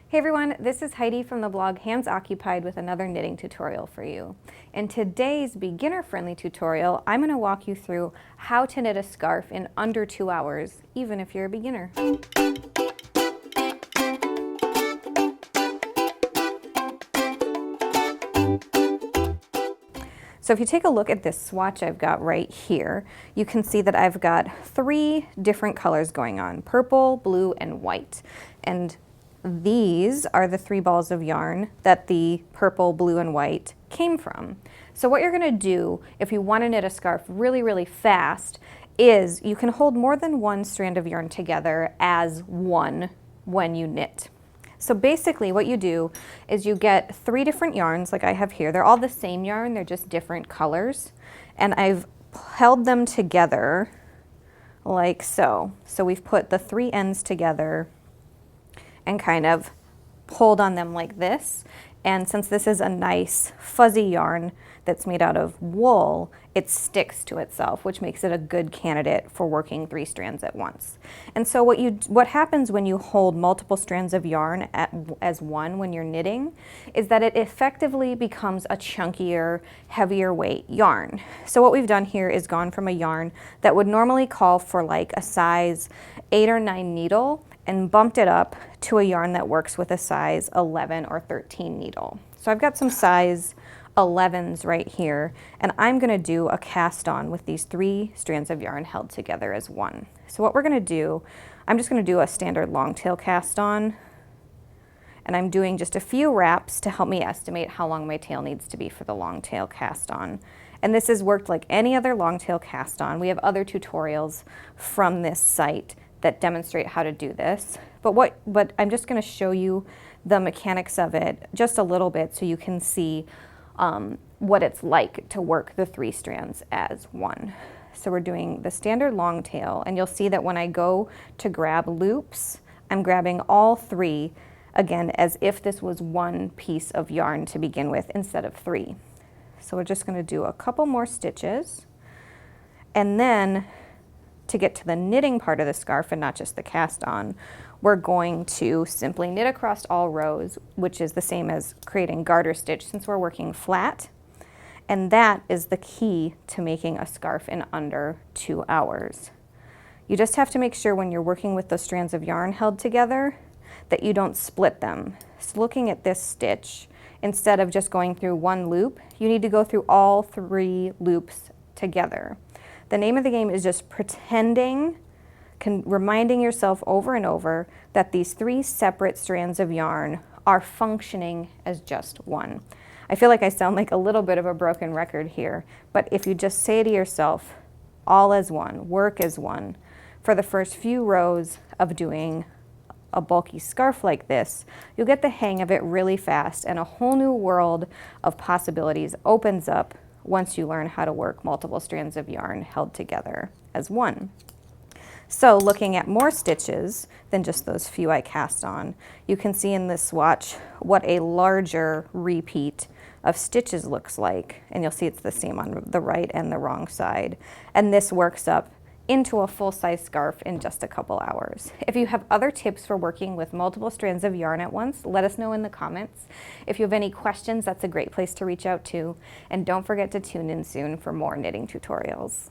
Hey everyone, this is Heidi from the blog Hands Occupied with another knitting tutorial for you. In today's beginner-friendly tutorial, I'm going to walk you through how to knit a scarf in under 2 hours, even if you're a beginner. So if you take a look at this swatch I've got right here, you can see that I've got 3 different colors going on: purple, blue, and white. And these are the 3 balls of yarn that the purple, blue, and white came from. So what you're going to do if you want to knit a scarf really, really fast is you can hold more than one strand of yarn together as one when you knit. So basically what you do is you get 3 different yarns like I have here. They're all the same yarn, they're just different colors. And I've held them together like so. So we've put the 3 ends together and kind of pulled on them like this. And since this is a nice fuzzy yarn that's made out of wool, it sticks to itself, which makes it a good candidate for working 3 strands at once. And so what happens when you hold multiple strands of yarn as one when you're knitting is that it effectively becomes a chunkier, heavier weight yarn. So what we've done here is gone from a yarn that would normally call for like a size 8 or 9 needle and bumped it up to a yarn that works with a size 11 or 13 needle. So I've got some size 11s right here, and I'm going to do a cast on with these 3 strands of yarn held together as one. So what we're going to do, I'm just going to do a standard long tail cast on, and I'm doing just a few wraps to help me estimate how long my tail needs to be for the long tail cast on. And this has worked like any other long tail cast on. We have other tutorials from this site that demonstrate how to do this, but I'm just going to show you the mechanics of it just a little bit so you can see what it's like to work the 3 strands as one. So we're doing the standard long tail, and you'll see that when I go to grab loops, I'm grabbing all 3 again as if this was one piece of yarn to begin with instead of 3. So we're just going to do a couple more stitches, and then to get to the knitting part of the scarf and not just the cast on, we're going to simply knit across all rows, which is the same as creating garter stitch since we're working flat. And that is the key to making a scarf in under 2 hours. You just have to make sure when you're working with those strands of yarn held together that you don't split them. So looking at this stitch, instead of just going through one loop, you need to go through all 3 loops together. The name of the game is just pretending, reminding yourself over and over that these 3 separate strands of yarn are functioning as just one. I feel like I sound like a little bit of a broken record here, but if you just say to yourself, all as one, work as one, for the first few rows of doing a bulky scarf like this, you'll get the hang of it really fast, and a whole new world of possibilities opens up once you learn how to work multiple strands of yarn held together as one. So looking at more stitches than just those few I cast on, you can see in this swatch what a larger repeat of stitches looks like, and you'll see it's the same on the right and the wrong side. And this works up into a full-size scarf in just a couple hours. If you have other tips for working with multiple strands of yarn at once, let us know in the comments. If you have any questions, that's a great place to reach out to. And don't forget to tune in soon for more knitting tutorials.